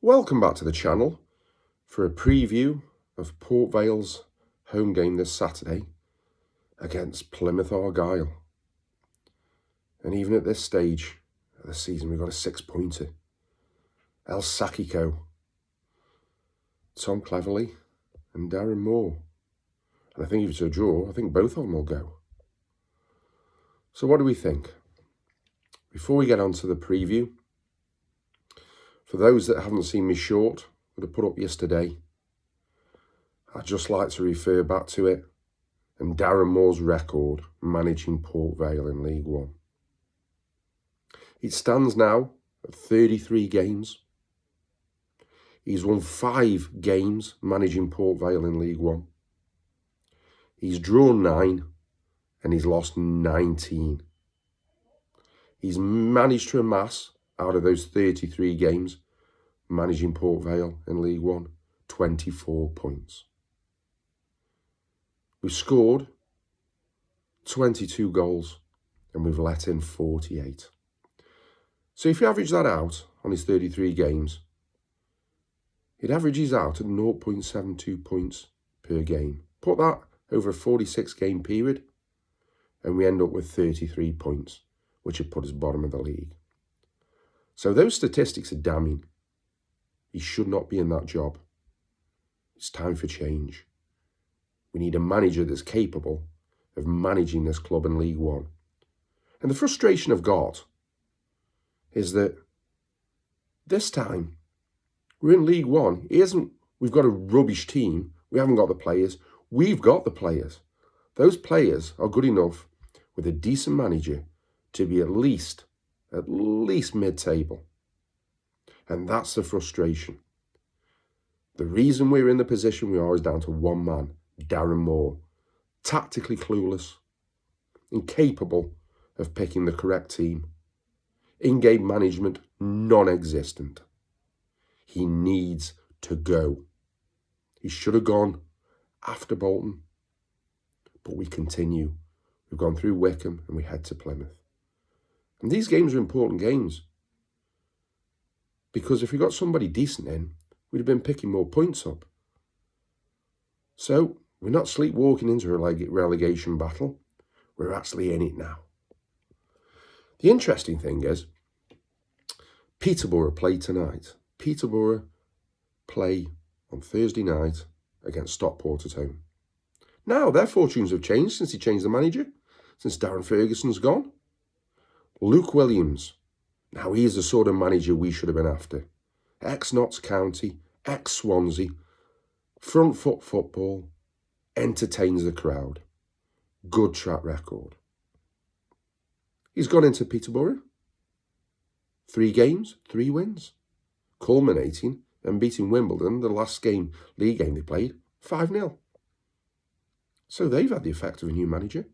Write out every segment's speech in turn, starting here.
Welcome back to the channel for a preview of Port Vale's home game this Saturday against Plymouth Argyle. And even at this stage of the season, we've got a 6-pointer. El Sakiko, Tom Cleverley and Darren Moore. And I think if it's a draw, I think both of them will go. So what do we think? Before we get on to the preview, for those that haven't seen me short that I put up yesterday, I'd just like to refer back to it and Darren Moore's record managing Port Vale in League One. It stands now at 33 games. He's won 5 games managing Port Vale in League One. He's drawn 9 and he's lost 19. He's managed to amass, out of those 33 games, managing Port Vale in League One, 24 points. We've scored 22 goals and we've let in 48. So if you average that out on his 33 games, it averages out at 0.72 points per game. Put that over a 46-game period and we end up with 33 points, which would put us bottom of the league. So those statistics are damning. He should not be in that job. It's time for change. We need a manager that's capable of managing this club in League One. And the frustration I've got is that this time we're in League One. We've got a rubbish team. We haven't got the players. We've got the players. Those players are good enough with a decent manager to be at least mid-table. And that's the frustration. The reason we're in the position we are is down to one man, Darren Moore, tactically clueless, incapable of picking the correct team, in-game management non-existent. He needs to go. He should have gone after Bolton, but we continue. We've gone through Wickham and we head to Plymouth. And these games are important games, because if we got somebody decent in, we'd have been picking more points up. So we're not sleepwalking into a relegation battle. We're actually in it now. The interesting thing is, Peterborough play tonight. Peterborough play on Thursday night against Stockport at home. Now, their fortunes have changed since he changed the manager, since Darren Ferguson's gone. Luke Williams, now he's the sort of manager we should have been after. Ex-Notts County, ex-Swansea, front foot football, entertains the crowd. Good track record. He's gone into Peterborough. 3 games, 3 wins, culminating and beating Wimbledon, the last league game they played, 5-0. So they've had the effect of a new manager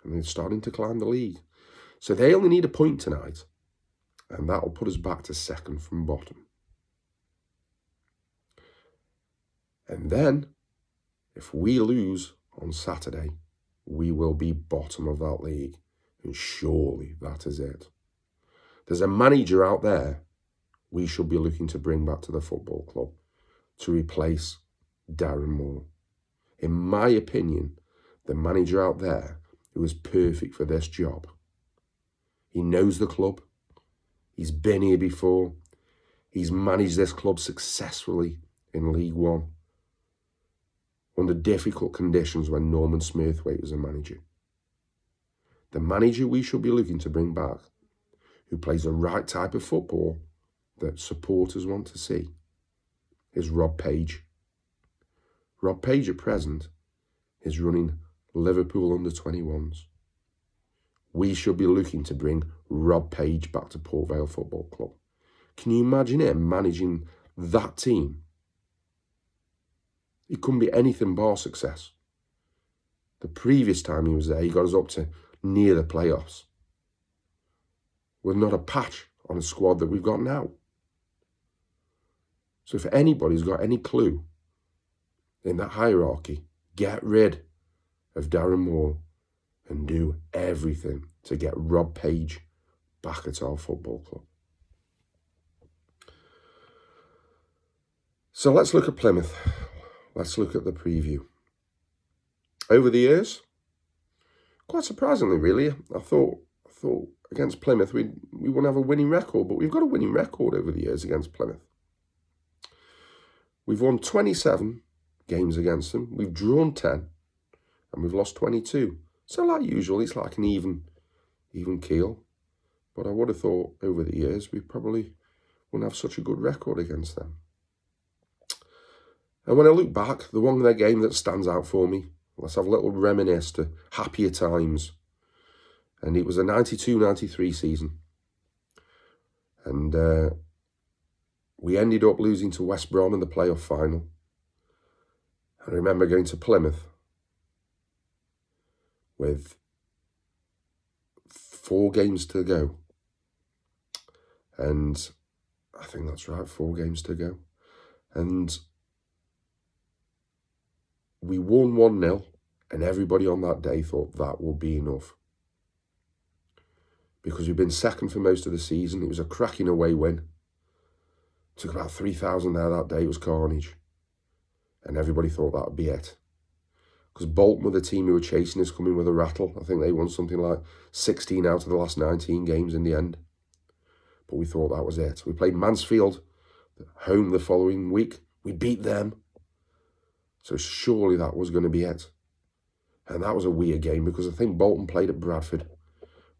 and they're starting to climb the league. So they only need a point tonight and that will put us back to second from bottom. And then, if we lose on Saturday, we will be bottom of that league. And surely that is it. There's a manager out there we should be looking to bring back to the football club to replace Darren Moore. In my opinion, the manager out there who is perfect for this job. He knows the club. He's been here before. He's managed this club successfully in League One under difficult conditions when Norman Smurthwaite was a manager. The manager we should be looking to bring back, who plays the right type of football that supporters want to see, is Rob Page. Rob Page at present is running Liverpool under-21s. We should be looking to bring Rob Page back to Port Vale Football Club. Can you imagine him managing that team? It couldn't be anything bar success. The previous time he was there, he got us up to near the playoffs, with not a patch on a squad that we've got now. So if anybody's got any clue in that hierarchy, get rid of Darren Moore and do everything to get Rob Page back at our football club. So let's look at Plymouth. Let's look at the preview. Over the years, quite surprisingly, really, I thought against Plymouth we wouldn't have a winning record, but we've got a winning record over the years against Plymouth. We've won 27 games against them. We've drawn 10, and we've lost 22. So like usual, it's like an even keel. But I would have thought over the years we probably wouldn't have such a good record against them. And when I look back, the one game that stands out for me, let's have a little reminisce to happier times. And it was a 92-93 season. And we ended up losing to West Brom in the playoff final. I remember going to Plymouth with 4 games to go. And I think that's right, 4 games to go. And we won 1-0, and everybody on that day thought that would be enough. Because we've been second for most of the season. It was a cracking away win. Took about 3,000 there that day. It was carnage. And everybody thought that would be it. Because Bolton were the team who were chasing us, coming with a rattle. I think they won something like 16 out of the last 19 games in the end. But we thought that was it. We played Mansfield home the following week. We beat them. So surely that was going to be it. And that was a weird game because I think Bolton played at Bradford.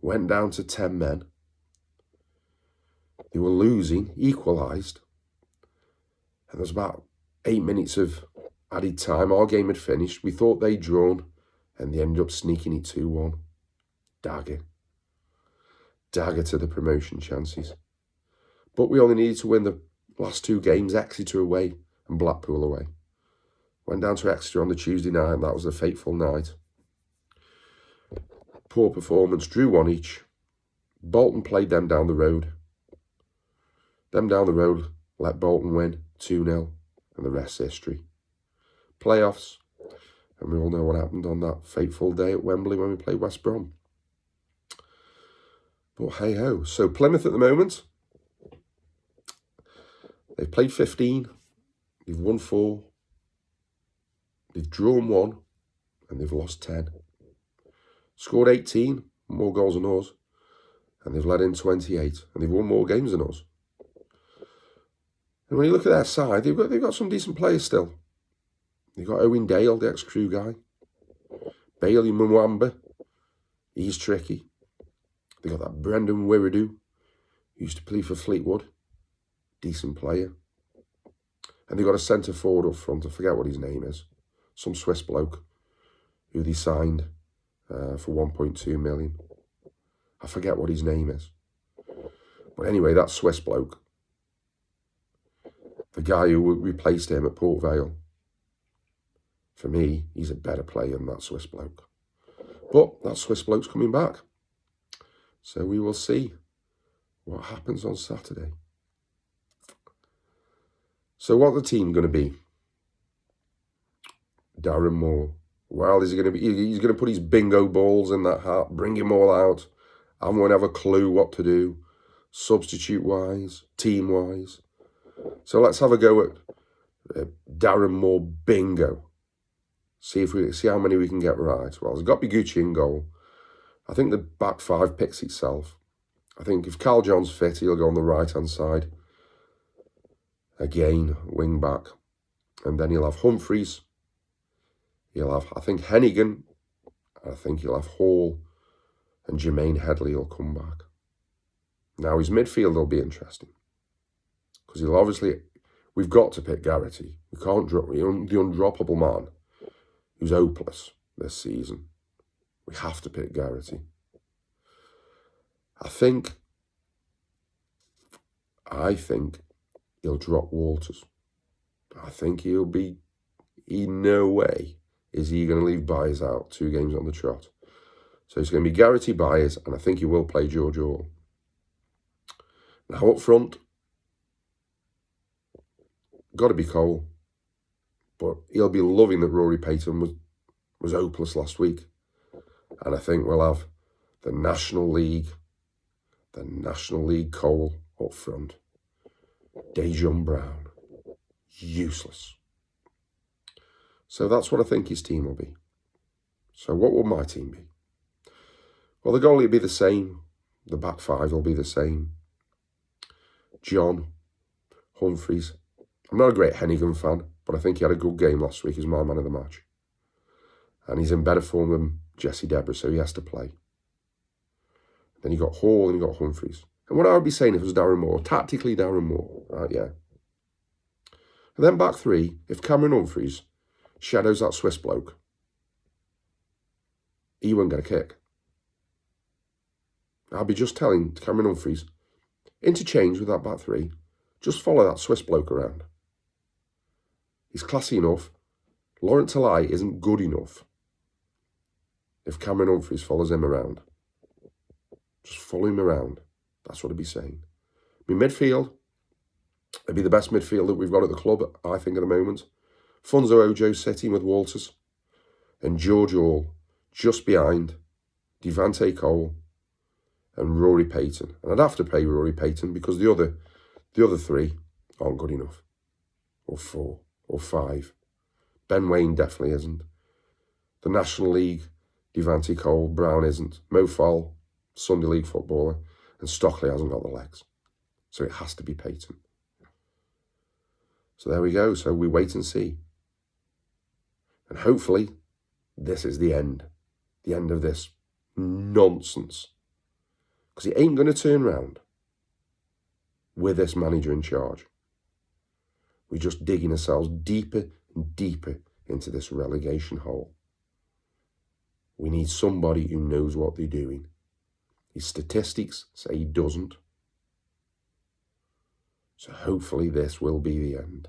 Went down to 10 men. They were losing, equalised. And there was about 8 minutes of added time. Our game had finished. We thought they'd drawn. And they ended up sneaking it 2-1. Dagger. Dagger to the promotion chances. But we only needed to win the last 2 games, Exeter away and Blackpool away. Went down to Exeter on the Tuesday night, and that was a fateful night. Poor performance, drew 1 each. Bolton played them down the road. Them down the road, let Bolton win 2-0, and the rest's history. Playoffs, and we all know what happened on that fateful day at Wembley when we played West Brom. But hey-ho. So Plymouth at the moment, they've played 15, they've won 4, they've drawn 1, and they've lost 10. Scored 18, more goals than us, and they've let in 28, and they've won more games than us. And when you look at their side, they've got some decent players still. They've got Owen Dale, the ex-Crew guy. Bailey Mwamba, he's tricky. They've got that Brendan Wiradu, who used to play for Fleetwood. Decent player. And they've got a centre forward up front, I forget what his name is. Some Swiss bloke who they signed for 1.2 million. I forget what his name is. But anyway, that Swiss bloke, the guy who replaced him at Port Vale, for me, he's a better player than that Swiss bloke. But that Swiss bloke's coming back. So we will see what happens on Saturday. So what's the team going to be? Darren Moore. Well, is he going to be? He's going to put his bingo balls in that hat, bring them all out. I won't have a clue what to do, substitute-wise, team-wise. So let's have a go at Darren Moore bingo. See how many we can get right. Well, there's got to be Gucci in goal. I think the back 5 picks itself. I think if Carl John's fit, he'll go on the right-hand side. Again, wing back. And then he'll have Humphreys. He'll have, I think, Hennigan. I think he'll have Hall. And Jermaine Headley will come back. Now, his midfield will be interesting. Because he'll obviously, we've got to pick Garrity. We can't drop the undroppable man who's hopeless this season. We have to pick Garrity. I think he'll drop Walters. I think he'll be, in no way is he going to leave Byers out 2 games on the trot. So it's going to be Garrity, Byers, and I think he will play George Orwell. Now up front, got to be Cole. But he'll be loving that Rory Payton was hopeless last week. And I think we'll have the National League Cole up front. Dejan Brown. Useless. So that's what I think his team will be. So what will my team be? Well, the goalie will be the same. The back five will be the same. John, Humphreys. I'm not a great Hennigan fan, but I think he had a good game last week as my man of the match. And he's in better form than Jesse Deborah, so he has to play. Then you got Hall and you got Humphreys. And what I would be saying if it was Darren Moore, tactically Darren Moore, right, yeah. And then back three, if Cameron Humphreys shadows that Swiss bloke, he won't get a kick. I'll be just telling Cameron Humphreys, interchange with that back three, just follow that Swiss bloke around. He's classy enough. Laurent Talai isn't good enough if Cameron Humphreys follows him around. Just follow him around. That's what I'd be saying. I mean, midfield, it'd be the best midfield that we've got at the club, I think, at the moment. Funzo Ojo sitting with Walters and George Hall just behind Devante Cole and Rory Payton. And I'd have to pay Rory Payton because the other three aren't good enough. Or four, or five. Ben Wayne definitely isn't. The National League, Devante Cole, Brown isn't. Mo Fall, Sunday League footballer, and Stockley hasn't got the legs. So it has to be Payton. So there we go. So we wait and see. And hopefully this is the end of this nonsense. Because it ain't going to turn round with this manager in charge. We're just digging ourselves deeper and deeper into this relegation hole. We need somebody who knows what they're doing. His statistics say he doesn't. So hopefully this will be the end.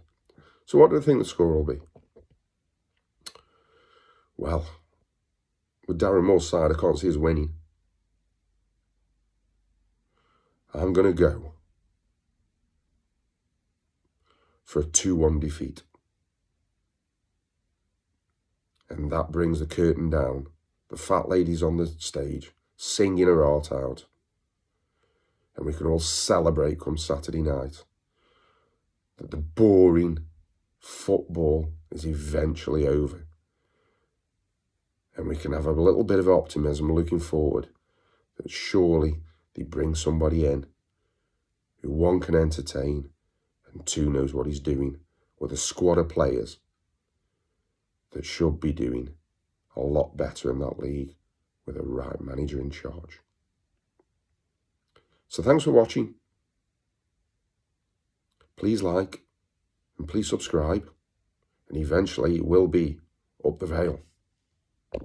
So what do I think the score will be? Well, with Darren Moore's side, I can't see us winning. I'm going to go for a 2-1 defeat. And that brings the curtain down. The fat lady's on the stage, singing her heart out. And we can all celebrate come Saturday night that the boring football is eventually over. And we can have a little bit of optimism looking forward that surely they bring somebody in who, one, can entertain and two, knows what he's doing with a squad of players that should be doing a lot better in that league with a right manager in charge. So thanks for watching. Please like and please subscribe, and eventually it will be up the Vale.